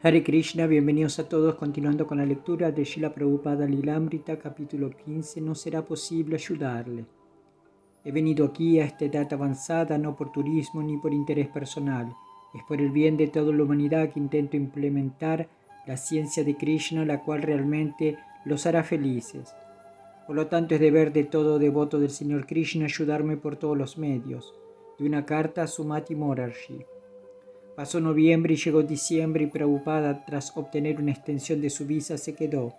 Hare Krishna, bienvenidos a todos, continuando con la lectura de Srila Prabhupada Lilamrita, capítulo 15, no será posible ayudarle. He venido aquí a esta edad avanzada no por turismo ni por interés personal, es por el bien de toda la humanidad que intento implementar la ciencia de Krishna, la cual realmente los hará felices. Por lo tanto, es deber de todo devoto del Señor Krishna ayudarme por todos los medios. De una carta a Sumati Morarshi. Pasó noviembre y llegó diciembre y Prabhupada, tras obtener una extensión de su visa, se quedó.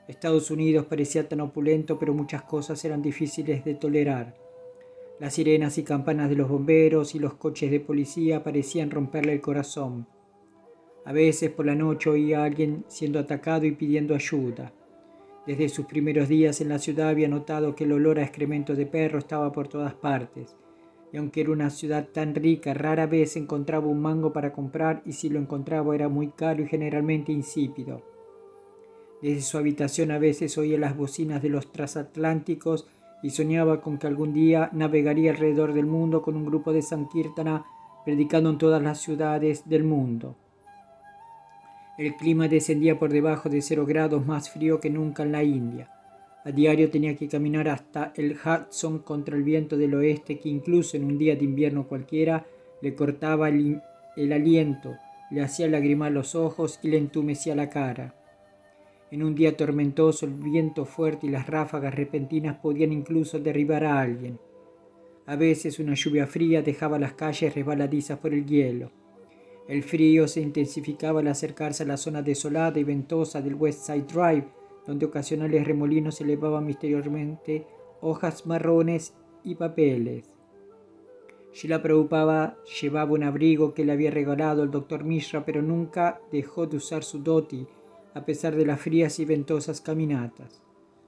Estados Unidos parecía tan opulento, pero muchas cosas eran difíciles de tolerar. Las sirenas y campanas de los bomberos y los coches de policía parecían romperle el corazón. A veces por la noche oía a alguien siendo atacado y pidiendo ayuda. Desde sus primeros días en la ciudad había notado que el olor a excremento de perro estaba por todas partes. Y aunque era una ciudad tan rica, rara vez encontraba un mango para comprar, y si lo encontraba era muy caro y generalmente insípido. Desde su habitación a veces oía las bocinas de los transatlánticos y soñaba con que algún día navegaría alrededor del mundo con un grupo de Sankirtana predicando en todas las ciudades del mundo. El clima descendía por debajo de 0 grados, más frío que nunca en la India. A diario tenía que caminar hasta el Hudson contra el viento del oeste, que incluso en un día de invierno cualquiera le cortaba el aliento, le hacía lagrimar los ojos y le entumecía la cara. En un día tormentoso el viento fuerte y las ráfagas repentinas podían incluso derribar a alguien. A veces una lluvia fría dejaba las calles resbaladizas por el hielo. El frío se intensificaba al acercarse a la zona desolada y ventosa del West Side Drive, donde ocasionales remolinos elevaban misteriosamente hojas marrones y papeles. Srila Prabhupada llevaba un abrigo que le había regalado el Dr. Mishra, pero nunca dejó de usar su dhoti, a pesar de las frías y ventosas caminatas.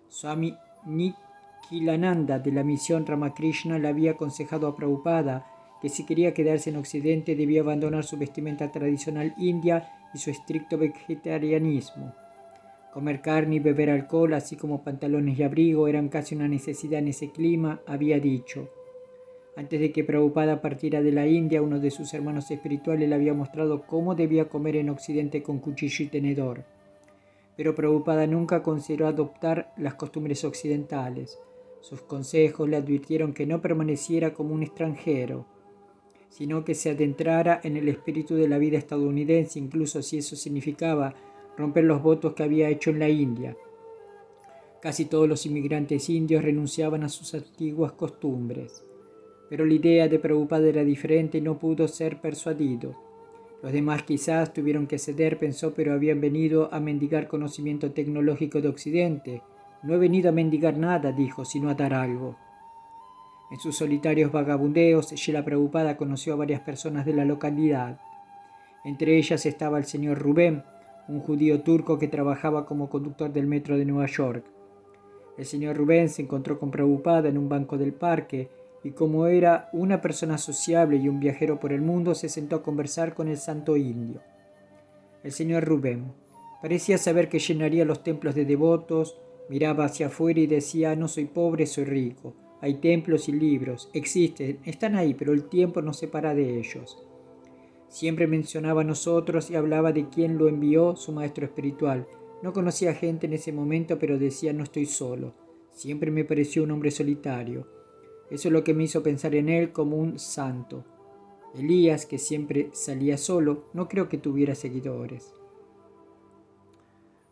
Swami Nikhilananda de la misión Ramakrishna le había aconsejado a Prabhupada que si quería quedarse en Occidente debía abandonar su vestimenta tradicional india y su estricto vegetarianismo. Comer carne y beber alcohol, así como pantalones y abrigo, eran casi una necesidad en ese clima, había dicho. Antes de que Prabhupada partiera de la India, uno de sus hermanos espirituales le había mostrado cómo debía comer en Occidente con cuchillo y tenedor. Pero Prabhupada nunca consideró adoptar las costumbres occidentales. Sus consejos le advirtieron que no permaneciera como un extranjero, sino que se adentrara en el espíritu de la vida estadounidense, incluso si eso significaba romper los votos que había hecho en la India. Casi todos los inmigrantes indios renunciaban a sus antiguas costumbres, pero la idea de Prabhupada era diferente y no pudo ser persuadido. Los demás quizás tuvieron que ceder, pensó, pero habían venido a mendigar conocimiento tecnológico de Occidente. No he venido a mendigar nada, dijo, sino a dar algo. En sus solitarios vagabundeos, Srila Prabhupada conoció a varias personas de la localidad. Entre ellas estaba el señor Rubén, un judío turco que trabajaba como conductor del metro de Nueva York. El señor Rubén se encontró con Prabhupada en un banco del parque y, como era una persona sociable y un viajero por el mundo, se sentó a conversar con el santo indio. El señor Rubén parecía saber que llenaría los templos de devotos, miraba hacia afuera y decía: no soy pobre, soy rico. Hay templos y libros, existen, están ahí, pero el tiempo nos separa de ellos. Siempre mencionaba a nosotros y hablaba de quién lo envió, su maestro espiritual. No conocía gente en ese momento, pero decía: no estoy solo. Siempre me pareció un hombre solitario. Eso es lo que me hizo pensar en él como un santo. Elías, que siempre salía solo, no creo que tuviera seguidores.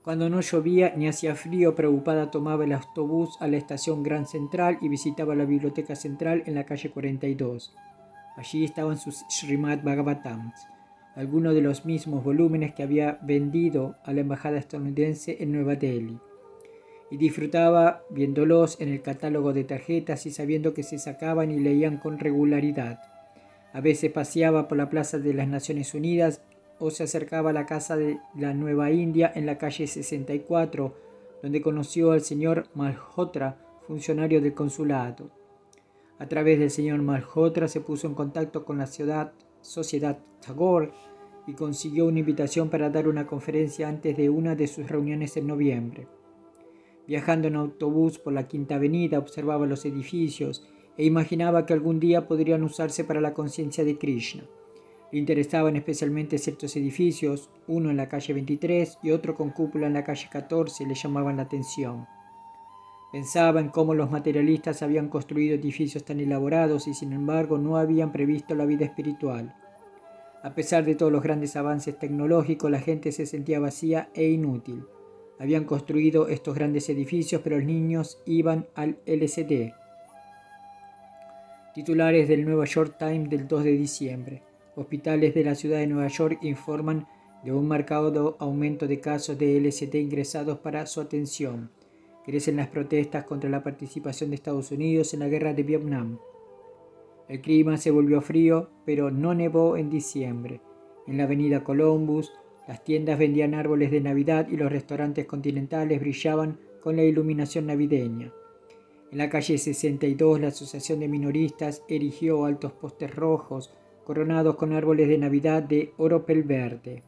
Cuando no llovía ni hacía frío, Prabhupada tomaba el autobús a la estación Grand Central y visitaba la biblioteca central en la calle 42. Allí estaban sus Srimad Bhagavatams, algunos de los mismos volúmenes que había vendido a la embajada estadounidense en Nueva Delhi. Y disfrutaba viéndolos en el catálogo de tarjetas y sabiendo que se sacaban y leían con regularidad. A veces paseaba por la Plaza de las Naciones Unidas o se acercaba a la Casa de la Nueva India en la calle 64, donde conoció al señor Malhotra, funcionario del consulado. A través del señor Malhotra se puso en contacto con la Sociedad Tagore y consiguió una invitación para dar una conferencia antes de una de sus reuniones en noviembre. Viajando en autobús por la Quinta Avenida, observaba los edificios e imaginaba que algún día podrían usarse para la conciencia de Krishna. Le interesaban especialmente ciertos edificios, uno en la calle 23 y otro con cúpula en la calle 14, le llamaban la atención. Pensaba en cómo los materialistas habían construido edificios tan elaborados y sin embargo no habían previsto la vida espiritual. A pesar de todos los grandes avances tecnológicos, la gente se sentía vacía e inútil. Habían construido estos grandes edificios, pero los niños iban al LSD. Titulares del New York Times del 2 de diciembre. Hospitales de la ciudad de Nueva York informan de un marcado aumento de casos de LSD ingresados para su atención. Crecen las protestas contra la participación de Estados Unidos en la guerra de Vietnam. El clima se volvió frío, pero no nevó en diciembre. En la avenida Columbus, las tiendas vendían árboles de Navidad y los restaurantes continentales brillaban con la iluminación navideña. En la calle 62, la Asociación de Minoristas erigió altos postes rojos coronados con árboles de Navidad de oropel verde.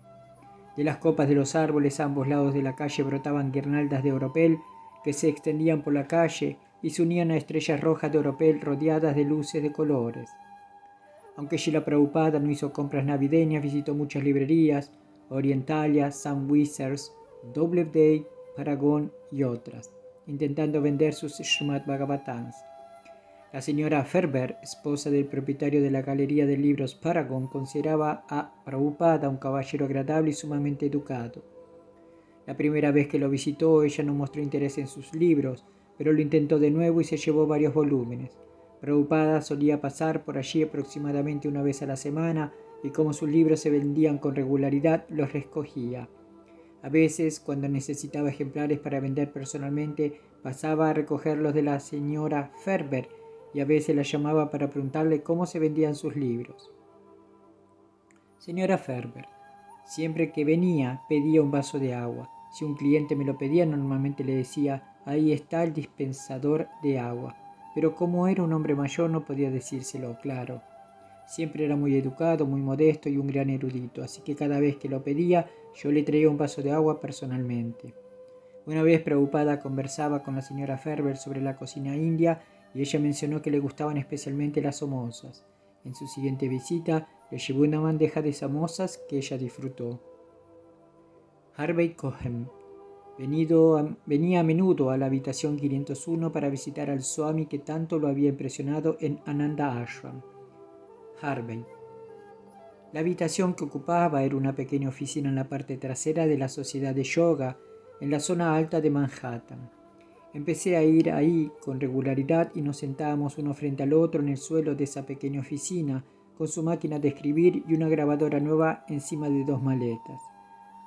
De las copas de los árboles a ambos lados de la calle brotaban guirnaldas de oropel que se extendían por la calle y se unían a estrellas rojas de oropel rodeadas de luces de colores. Aunque Srila Prabhupada no hizo compras navideñas, visitó muchas librerías, Orientalia, Sam Wizards, Doubleday, Paragon y otras, intentando vender sus Srimad Bhagavatams. La señora Ferber, esposa del propietario de la galería de libros Paragon, consideraba a Prabhupada un caballero agradable y sumamente educado. La primera vez que lo visitó, ella no mostró interés en sus libros, pero lo intentó de nuevo y se llevó varios volúmenes. Prabhupada solía pasar por allí aproximadamente una vez a la semana y como sus libros se vendían con regularidad, los recogía. A veces, cuando necesitaba ejemplares para vender personalmente, pasaba a recogerlos de la señora Ferber y a veces la llamaba para preguntarle cómo se vendían sus libros. Señora Ferber, siempre que venía pedía un vaso de agua. Si un cliente me lo pedía, normalmente le decía, ahí está el dispensador de agua. Pero como era un hombre mayor, no podía decírselo, claro. Siempre era muy educado, muy modesto y un gran erudito, así que cada vez que lo pedía, yo le traía un vaso de agua personalmente. Una vez Prabhupada conversaba con la señora Ferber sobre la cocina india y ella mencionó que le gustaban especialmente las samosas. En su siguiente visita, le llevó una bandeja de samosas que ella disfrutó. Harvey Cohen venía a menudo a la habitación 501 para visitar al Swami que tanto lo había impresionado en Ananda Ashram. Harvey. La habitación que ocupaba era una pequeña oficina en la parte trasera de la Sociedad de Yoga, en la zona alta de Manhattan. Empecé a ir ahí con regularidad y nos sentábamos uno frente al otro en el suelo de esa pequeña oficina, con su máquina de escribir y una grabadora nueva encima de 2 maletas.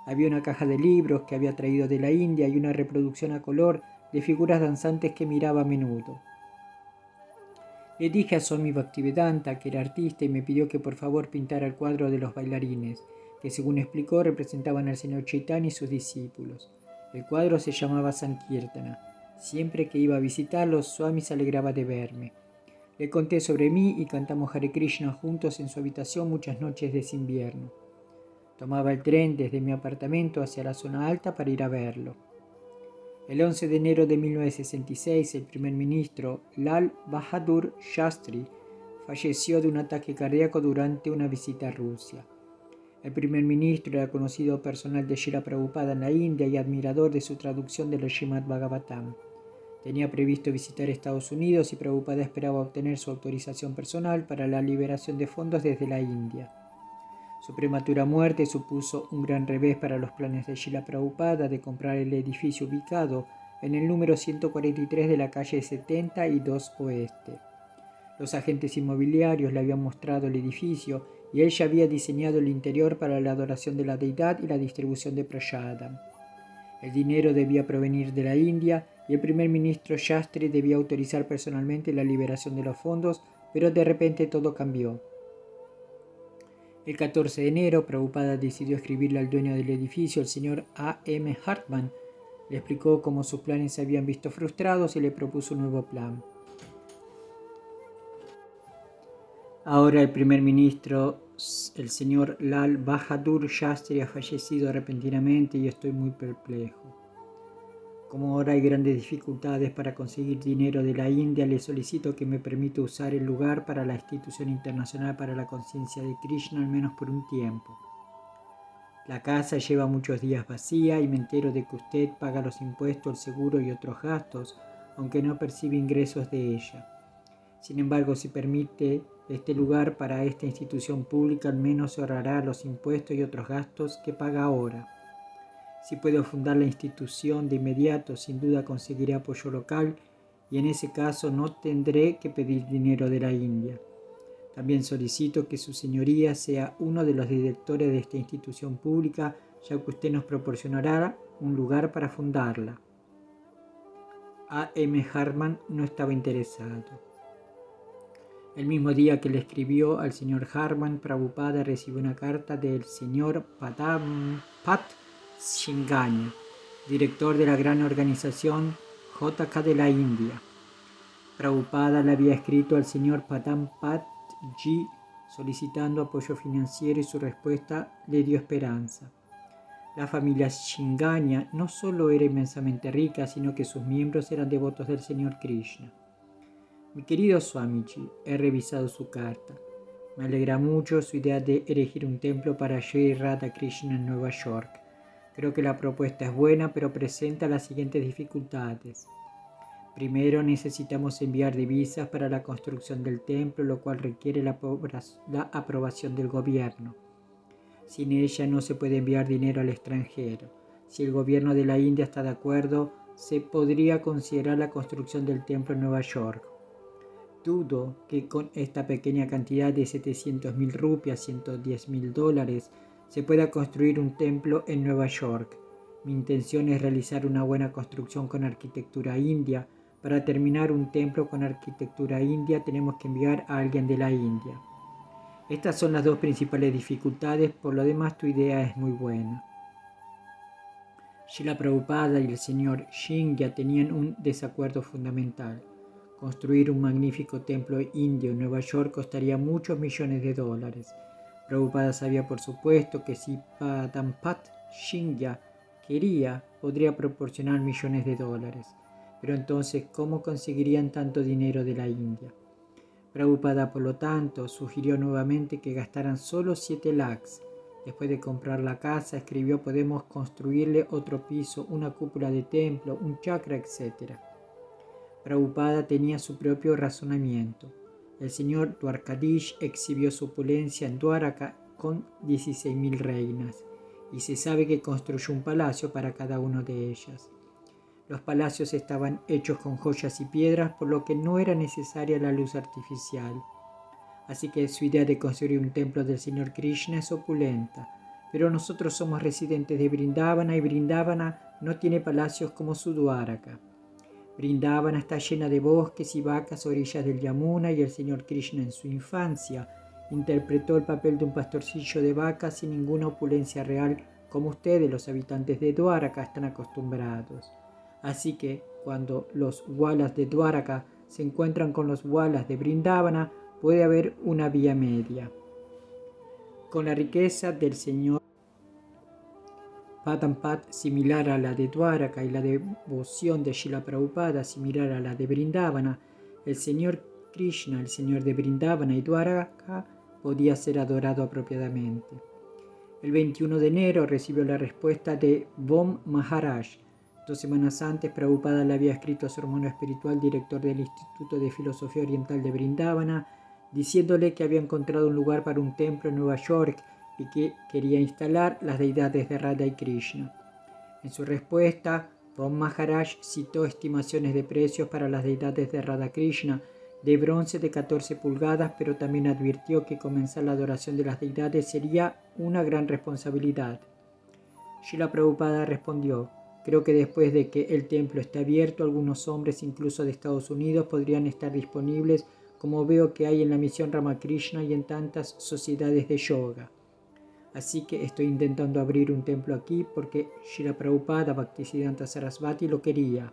Había una caja de libros que había traído de la India y una reproducción a color de figuras danzantes que miraba a menudo. Le dije a Swami Bhaktivedanta, que era artista, y me pidió que por favor pintara el cuadro de los bailarines, que según explicó representaban al señor Chaitanya y sus discípulos. El cuadro se llamaba Sankirtana. Siempre que iba a visitarlos, Swami se alegraba de verme. Le conté sobre mí y cantamos Hare Krishna juntos en su habitación muchas noches de ese invierno. Tomaba el tren desde mi apartamento hacia la zona alta para ir a verlo. El 11 de enero de 1966, el primer ministro Lal Bahadur Shastri falleció de un ataque cardíaco durante una visita a Rusia. El primer ministro era conocido personal de Srila Prabhupada en la India y admirador de su traducción del Srimad Bhagavatam. Tenía previsto visitar Estados Unidos y Prabhupada esperaba obtener su autorización personal para la liberación de fondos desde la India. Su prematura muerte supuso un gran revés para los planes de Srila Prabhupada de comprar el edificio ubicado en el número 143 de la calle 72 Oeste. Los agentes inmobiliarios le habían mostrado el edificio y él ya había diseñado el interior para la adoración de la deidad y la distribución de prasadam. El dinero debía provenir de la India y el primer ministro Shastri debía autorizar personalmente la liberación de los fondos, pero de repente todo cambió. El 14 de enero, Prabhupada decidió escribirle al dueño del edificio, el señor A. M. Hartman. Le explicó cómo sus planes se habían visto frustrados y le propuso un nuevo plan. Ahora el primer ministro, el señor Lal Bahadur Shastri, ha fallecido repentinamente y estoy muy perplejo. Como ahora hay grandes dificultades para conseguir dinero de la India, le solicito que me permita usar el lugar para la Institución Internacional para la Conciencia de Krishna al menos por un tiempo. La casa lleva muchos días vacía y me entero de que usted paga los impuestos, el seguro y otros gastos, aunque no percibe ingresos de ella. Sin embargo, si permite este lugar para esta institución pública, al menos se ahorrará los impuestos y otros gastos que paga ahora. Si puedo fundar la institución de inmediato, sin duda conseguiré apoyo local y en ese caso no tendré que pedir dinero de la India. También solicito que su señoría sea uno de los directores de esta institución pública, ya que usted nos proporcionará un lugar para fundarla. A. M. Harman no estaba interesado. El mismo día que le escribió al señor Harman, Prabhupada recibió una carta del señor Pat Singania, director de la gran organización JK de la India. Prabhupada le había escrito al señor Pat G solicitando apoyo financiero y su respuesta le dio esperanza. La familia Singania no solo era inmensamente rica, sino que sus miembros eran devotos del señor Krishna. Mi querido Swamiji, he revisado su carta. Me alegra mucho su idea de erigir un templo para Sri Radha Krishna en Nueva York. Creo que la propuesta es buena, pero presenta las siguientes dificultades. Primero, necesitamos enviar divisas para la construcción del templo, lo cual requiere la aprobación del gobierno. Sin ella no se puede enviar dinero al extranjero. Si el gobierno de la India está de acuerdo, se podría considerar la construcción del templo en Nueva York. Dudo que con esta pequeña cantidad de 700,000 rupias, $110,000, se pueda construir un templo en Nueva York. Mi intención es realizar una buena construcción con arquitectura india. Para terminar un templo con arquitectura india tenemos que enviar a alguien de la India. Estas son las dos principales dificultades, por lo demás tu idea es muy buena. Srila Prabhupada y el señor Shingya tenían un desacuerdo fundamental. Construir un magnífico templo indio en Nueva York costaría muchos millones de dólares. Prabhupada sabía por supuesto que si Padampat Shingya quería, podría proporcionar millones de dólares. Pero entonces, ¿cómo conseguirían tanto dinero de la India? Prabhupada, por lo tanto, sugirió nuevamente que gastaran solo 7 lakhs. Después de comprar la casa, escribió: podemos construirle otro piso, una cúpula de templo, un chakra, etc. Prabhupada tenía su propio razonamiento. El señor Dwarkadish exhibió su opulencia en Dwaraka con 16,000 reinas, y se sabe que construyó un palacio para cada una de ellas. Los palacios estaban hechos con joyas y piedras, por lo que no era necesaria la luz artificial. Así que su idea de construir un templo del señor Krishna es opulenta. Pero nosotros somos residentes de Vrindavana y Vrindavana no tiene palacios como su Dwaraka. Vrindavana está llena de bosques y vacas a orillas del Yamuna, y el señor Krishna en su infancia interpretó el papel de un pastorcillo de vacas sin ninguna opulencia real, como ustedes, los habitantes de Dwaraka, están acostumbrados. Así que, cuando los Walas de Dwaraka se encuentran con los Walas de Vrindavana, puede haber una vía media. Con la riqueza del señor Padampat similar a la de Dwaraka y la devoción de Srila Prabhupada similar a la de Vrindavana, el señor Krishna, el señor de Vrindavana y Dwaraka, podía ser adorado apropiadamente. El 21 de enero recibió la respuesta de Bom Maharaj. 2 semanas antes, Prabhupada le había escrito a su hermano espiritual, director del Instituto de Filosofía Oriental de Vrindavana, diciéndole que había encontrado un lugar para un templo en Nueva York y que quería instalar las deidades de Radha y Krishna. En su respuesta, Bom Maharaj citó estimaciones de precios para las deidades de Radha Krishna de bronce de 14 pulgadas, pero también advirtió que comenzar la adoración de las deidades sería una gran responsabilidad. Srila Prabhupada respondió: creo que después de que el templo esté abierto, algunos hombres, incluso de Estados Unidos, podrían estar disponibles, como veo que hay en la misión Ramakrishna y en tantas sociedades de yoga. Así que estoy intentando abrir un templo aquí porque Srila Prabhupada Bhaktisiddhanta Sarasvati lo quería.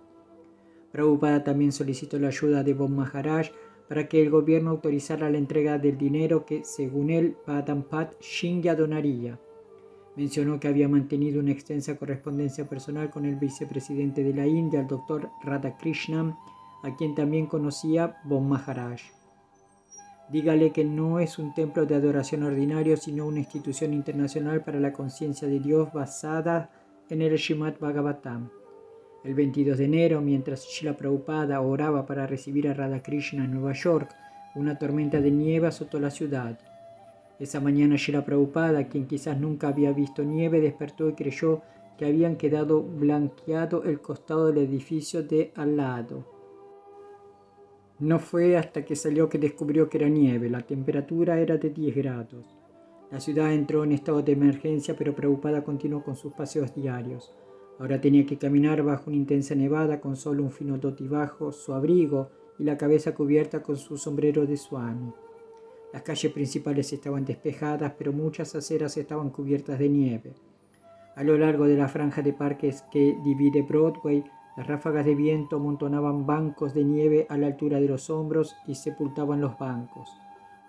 Prabhupada también solicitó la ayuda de Bom Maharaj para que el gobierno autorizara la entrega del dinero que, según él, Padampat Shingya donaría. Mencionó que había mantenido una extensa correspondencia personal con el vicepresidente de la India, el Dr. Radhakrishnan, a quien también conocía Bon Maharaj. Dígale que no es un templo de adoración ordinario, sino una institución internacional para la conciencia de Dios basada en el Srimad Bhagavatam. El 22 de enero, mientras Srila Prabhupada oraba para recibir a Radhakrishna en Nueva York, una tormenta de nieve azotó la ciudad. Esa mañana Srila Prabhupada, quien quizás nunca había visto nieve, despertó y creyó que habían quedado blanqueado el costado del edificio de al lado. No fue hasta que salió que descubrió que era nieve. La temperatura era de 10 grados. La ciudad entró en estado de emergencia, pero Prabhupada continuó con sus paseos diarios. Ahora tenía que caminar bajo una intensa nevada con solo un fino dhoti bajo su abrigo y la cabeza cubierta con su sombrero de swami. Las calles principales estaban despejadas, pero muchas aceras estaban cubiertas de nieve. A lo largo de la franja de parques que divide Broadway, las ráfagas de viento amontonaban bancos de nieve a la altura de los hombros y sepultaban los bancos.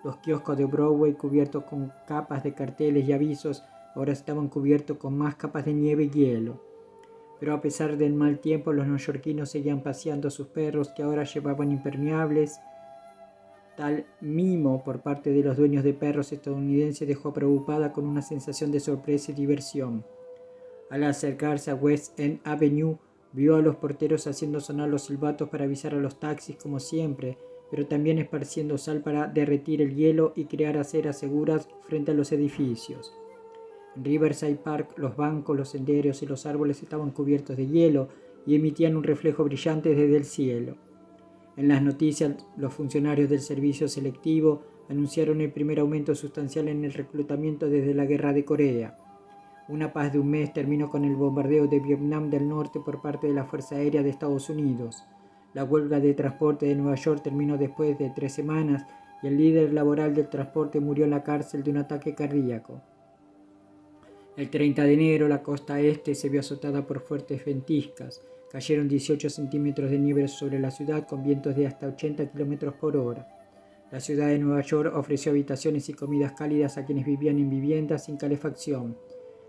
Los kioscos de Broadway, cubiertos con capas de carteles y avisos, ahora estaban cubiertos con más capas de nieve y hielo. Pero a pesar del mal tiempo, los neoyorquinos seguían paseando a sus perros, que ahora llevaban impermeables. Tal mimo por parte de los dueños de perros estadounidenses dejó a Prabhupada con una sensación de sorpresa y diversión. Al acercarse a West End Avenue, vio a los porteros haciendo sonar los silbatos para avisar a los taxis como siempre, pero también esparciendo sal para derretir el hielo y crear aceras seguras frente a los edificios. En Riverside Park, los bancos, los senderos y los árboles estaban cubiertos de hielo y emitían un reflejo brillante desde el cielo. En las noticias, los funcionarios del servicio selectivo anunciaron el primer aumento sustancial en el reclutamiento desde la Guerra de Corea. Una paz de un mes terminó con el bombardeo de Vietnam del Norte por parte de la Fuerza Aérea de Estados Unidos. La huelga de transporte de Nueva York terminó después de 3 semanas y el líder laboral del transporte murió en la cárcel de un ataque cardíaco. El 30 de enero, la costa este se vio azotada por fuertes ventiscas. Cayeron 18 centímetros de nieve sobre la ciudad con vientos de hasta 80 km por hora. La ciudad de Nueva York ofreció habitaciones y comidas cálidas a quienes vivían en viviendas sin calefacción.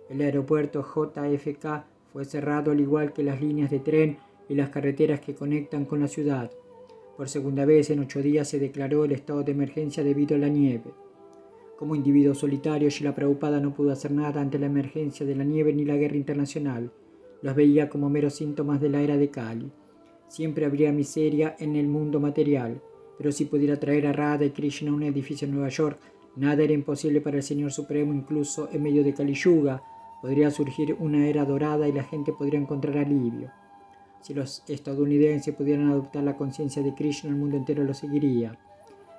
El aeropuerto JFK fue cerrado, al igual que las líneas de tren y las carreteras que conectan con la ciudad. Por segunda vez en 8 días se declaró el estado de emergencia debido a la nieve. Como individuo solitario, Srila Prabhupada no pudo hacer nada ante la emergencia de la nieve ni la guerra internacional. Los veía como meros síntomas de la era de Kali. Siempre habría miseria en el mundo material, pero si pudiera traer a Radha y Krishna a un edificio en Nueva York, nada era imposible para el Señor Supremo. Incluso en medio de Kali Yuga podría surgir una era dorada y la gente podría encontrar alivio. Si los estadounidenses pudieran adoptar la conciencia de Krishna, el mundo entero lo seguiría.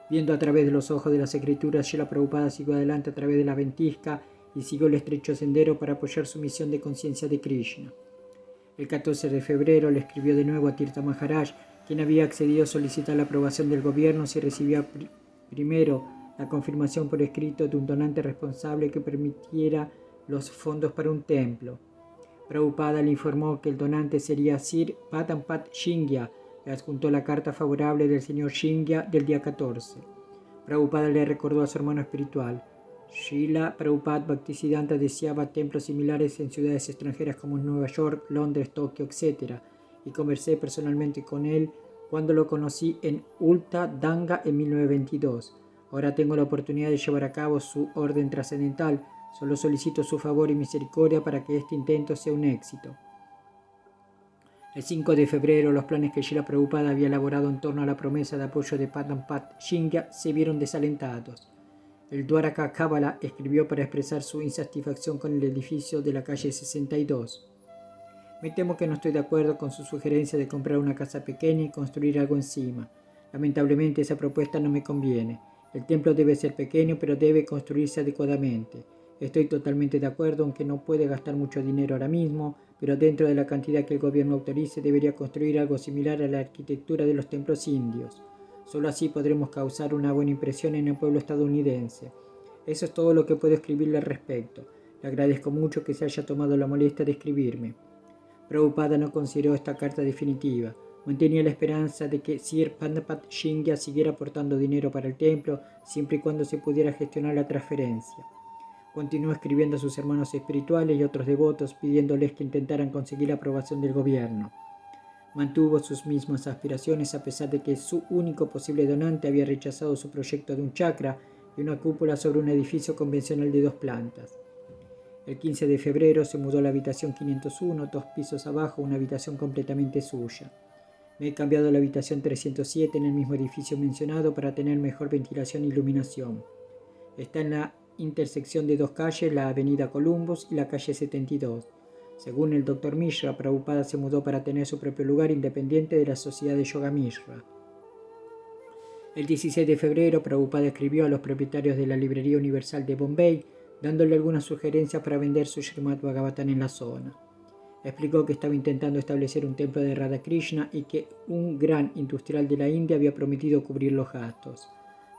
Viendo a través de los ojos de las escrituras, Srila Prabhupada siguió adelante a través de la ventisca y siguió el estrecho sendero para apoyar su misión de conciencia de Krishna. El 14 de febrero le escribió de nuevo a Tirtha Maharaj, quien había accedido a solicitar la aprobación del gobierno si recibía primero la confirmación por escrito de un donante responsable que permitiera los fondos para un templo. Prabhupada le informó que el donante sería Sir Padampat Shingya. Le adjuntó la carta favorable del señor Shingya del día 14. Prabhupada le recordó a su hermano espiritual. Srila Prabhupada Bhaktisiddhanta deseaba templos similares en ciudades extranjeras como Nueva York, Londres, Tokio, etc. Y conversé personalmente con él cuando lo conocí en Ulta Danga en 1922. Ahora tengo la oportunidad de llevar a cabo su orden trascendental. Solo solicito su favor y misericordia para que este intento sea un éxito. El 5 de febrero, los planes que Srila Prabhupada había elaborado en torno a la promesa de apoyo de Padampat Shingya se vieron desalentados. El Dwaraka Kabbalah escribió para expresar su insatisfacción con el edificio de la calle 62. Me temo que no estoy de acuerdo con su sugerencia de comprar una casa pequeña y construir algo encima. Lamentablemente esa propuesta no me conviene. El templo debe ser pequeño, pero debe construirse adecuadamente. Estoy totalmente de acuerdo, aunque no puede gastar mucho dinero ahora mismo, pero dentro de la cantidad que el gobierno autorice debería construir algo similar a la arquitectura de los templos indios. Solo así podremos causar una buena impresión en el pueblo estadounidense. Eso es todo lo que puedo escribirle al respecto. Le agradezco mucho que se haya tomado la molestia de escribirme. Prabhupada no consideró esta carta definitiva. Mantenía la esperanza de que Sir Padampat Shingya siguiera aportando dinero para el templo, siempre y cuando se pudiera gestionar la transferencia. Continuó escribiendo a sus hermanos espirituales y otros devotos pidiéndoles que intentaran conseguir la aprobación del gobierno. Mantuvo sus mismas aspiraciones a pesar de que su único posible donante había rechazado su proyecto de un chakra y una cúpula sobre un edificio convencional de 2 plantas. El 15 de febrero se mudó a la habitación 501, 2 pisos abajo, una habitación completamente suya. Me he cambiado a la habitación 307 en el mismo edificio mencionado para tener mejor ventilación e iluminación. Está en la intersección de 2 calles, la avenida Columbus y la calle 72. Según el Dr. Mishra, Prabhupada se mudó para tener su propio lugar independiente de la sociedad de Yoga Mishra. El 16 de febrero, Prabhupada escribió a los propietarios de la Librería Universal de Bombay, dándole algunas sugerencias para vender su Srimad Bhagavatam en la zona. Explicó que estaba intentando establecer un templo de Radha Krishna y que un gran industrial de la India había prometido cubrir los gastos.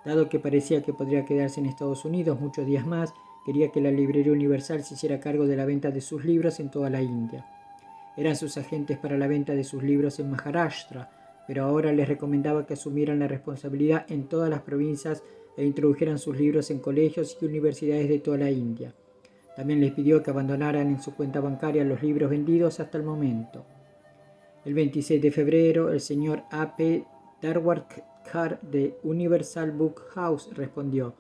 Dado que parecía que podría quedarse en Estados Unidos muchos días más, quería que la Librería Universal se hiciera cargo de la venta de sus libros en toda la India. Eran sus agentes para la venta de sus libros en Maharashtra, pero ahora les recomendaba que asumieran la responsabilidad en todas las provincias e introdujeran sus libros en colegios y universidades de toda la India. También les pidió que abandonaran en su cuenta bancaria los libros vendidos hasta el momento. El 26 de febrero, el señor A.P. Darwarkar de Universal Book House respondió: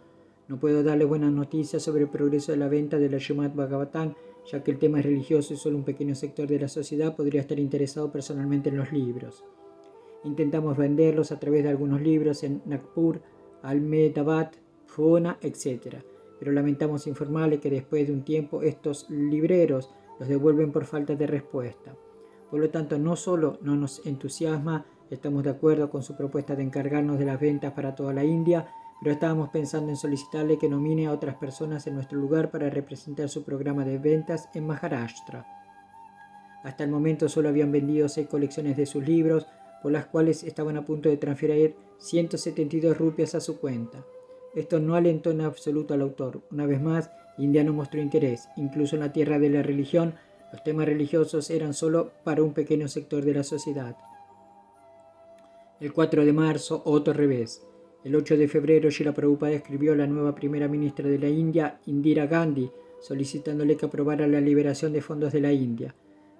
no puedo darle buenas noticias sobre el progreso de la venta de la Srimad Bhagavatam, ya que el tema es religioso y solo un pequeño sector de la sociedad podría estar interesado personalmente en los libros. Intentamos venderlos a través de algunos libros en Nagpur, Ahmedabad, Pune, etc. Pero lamentamos informarle que después de un tiempo estos libreros los devuelven por falta de respuesta. Por lo tanto, no solo no nos entusiasma, estamos de acuerdo con su propuesta de encargarnos de las ventas para toda la India, pero estábamos pensando en solicitarle que nomine a otras personas en nuestro lugar para representar su programa de ventas en Maharashtra. Hasta el momento solo habían vendido 6 colecciones de sus libros, por las cuales estaban a punto de transferir 172 rupias a su cuenta. Esto no alentó en absoluto al autor. Una vez más, India no mostró interés. Incluso en la tierra de la religión, los temas religiosos eran solo para un pequeño sector de la sociedad. El 4 de marzo, otro revés. El 8 de febrero, Srila Prabhupada escribió a la nueva primera ministra de la India, Indira Gandhi, solicitándole que aprobara la liberación de fondos de la India.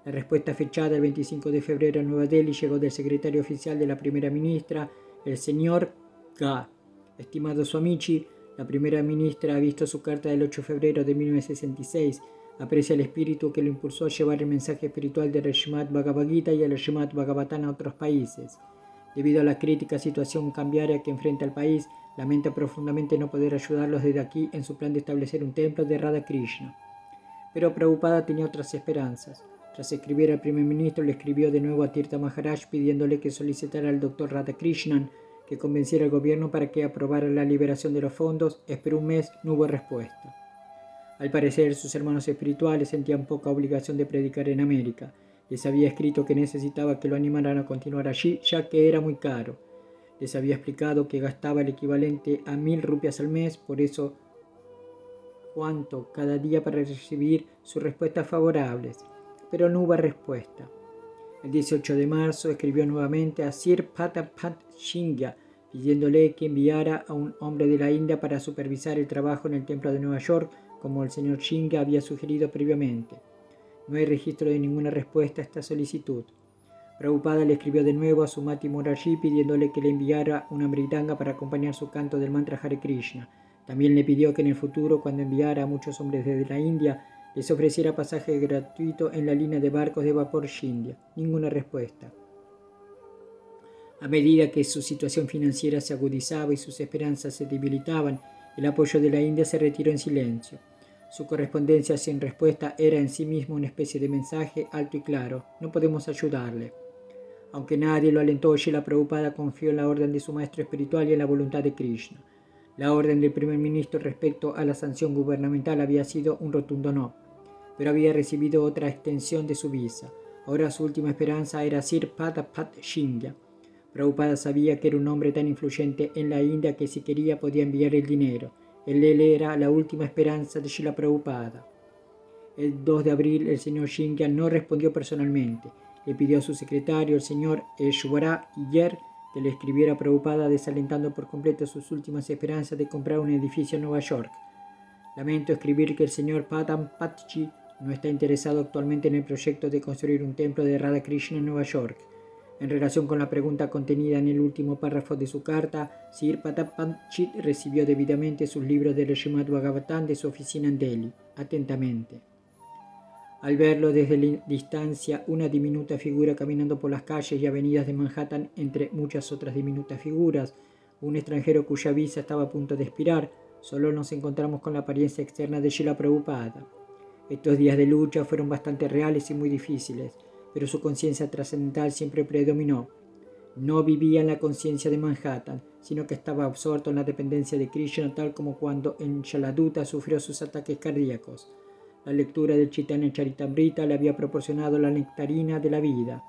La respuesta fechada el 25 de febrero en Nueva Delhi llegó del secretario oficial de la primera ministra, el señor K. Estimado Swamiji, la primera ministra ha visto su carta del 8 de febrero de 1966. Aprecia el espíritu que lo impulsó a llevar el mensaje espiritual del Srimad Bhagavad Gita y el Srimad Bhagavatam a otros países. Debido a la crítica situación cambiaria que enfrenta el país, lamenta profundamente no poder ayudarlos desde aquí en su plan de establecer un templo de Radha Krishna. Pero Prabhupada tenía otras esperanzas. Tras escribir al primer ministro, le escribió de nuevo a Tirtha Maharaj pidiéndole que solicitara al Dr. Radhakrishnan que convenciera al gobierno para que aprobara la liberación de los fondos. Esperó un mes, no hubo respuesta. Al parecer, sus hermanos espirituales sentían poca obligación de predicar en América. Les había escrito que necesitaba que lo animaran a continuar allí, ya que era muy caro. Les había explicado que gastaba el equivalente a 1000 rupias al mes, por eso cuánto cada día para recibir sus respuestas favorables. Pero no hubo respuesta. El 18 de marzo escribió nuevamente a Sir Patapat Shingya, pidiéndole que enviara a un hombre de la India para supervisar el trabajo en el templo de Nueva York, como el señor Shingya había sugerido previamente. No hay registro de ninguna respuesta a esta solicitud. Prabhupada le escribió de nuevo a Sumati Morarji pidiéndole que le enviara una mridanga para acompañar su canto del mantra Hare Krishna. También le pidió que en el futuro, cuando enviara a muchos hombres desde la India, les ofreciera pasaje gratuito en la línea de barcos de vapor Scindia. Ninguna respuesta. A medida que su situación financiera se agudizaba y sus esperanzas se debilitaban, el apoyo de la India se retiró en silencio. Su correspondencia sin respuesta era en sí mismo una especie de mensaje alto y claro: no podemos ayudarle. Aunque nadie lo alentó, Srila Prabhupada confió en la orden de su maestro espiritual y en la voluntad de Krishna. La orden del primer ministro respecto a la sanción gubernamental había sido un rotundo no, pero había recibido otra extensión de su visa. Ahora su última esperanza era Sir Patapat Shingya. Prabhupada sabía que era un hombre tan influyente en la India que si quería podía enviar el dinero. Él era la última esperanza de Srila Prabhupada. El 2 de abril el señor Shingya no respondió personalmente. Le pidió a su secretario, el señor Eshwara Iyer, que le escribiera a Prabhupada desalentando por completo sus últimas esperanzas de comprar un edificio en Nueva York. Lamento escribir que el señor Padam Patchi no está interesado actualmente en el proyecto de construir un templo de Radha Krishna en Nueva York. En relación con la pregunta contenida en el último párrafo de su carta, Sir Padam Patchi recibió debidamente sus libros del Srimad Bhagavatam de su oficina en Delhi. Atentamente. Al verlo desde la distancia, una diminuta figura caminando por las calles y avenidas de Manhattan entre muchas otras diminutas figuras, un extranjero cuya visa estaba a punto de expirar, solo nos encontramos con la apariencia externa de Srila Prabhupada. Estos días de lucha fueron bastante reales y muy difíciles, pero su conciencia trascendental siempre predominó. No vivía en la conciencia de Manhattan, sino que estaba absorto en la dependencia de Krishna, tal como cuando en Shaladuta sufrió sus ataques cardíacos. La lectura del Chaitanya Charitamrita le había proporcionado la nectarina de la vida.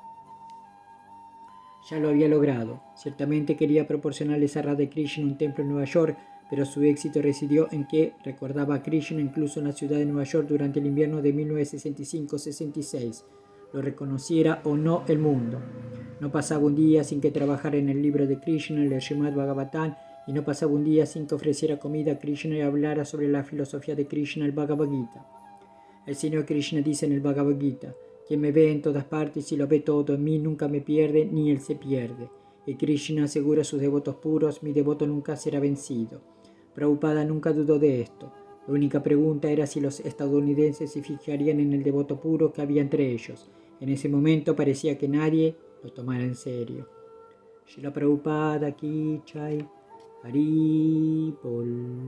Ya lo había logrado. Ciertamente quería proporcionarles a Radha Krishna un templo en Nueva York, pero su éxito residió en que recordaba a Krishna incluso en la ciudad de Nueva York durante el invierno de 1965-66, lo reconociera o no el mundo. No pasaba un día sin que trabajara en el libro de Krishna, el Srimad Bhagavatam, y no pasaba un día sin que ofreciera comida a Krishna y hablara sobre la filosofía de Krishna, el Bhagavad Gita. El Señor Krishna dice en el Bhagavad Gita: quien me ve en todas partes y lo ve todo en mí nunca me pierde ni él se pierde. Y Krishna asegura a sus devotos puros: mi devoto nunca será vencido. Prabhupada nunca dudó de esto. La única pregunta era si los estadounidenses se fijarían en el devoto puro que había entre ellos. En ese momento parecía que nadie lo tomara en serio. Srila Prabhupada Ki Jai, Hari Bol.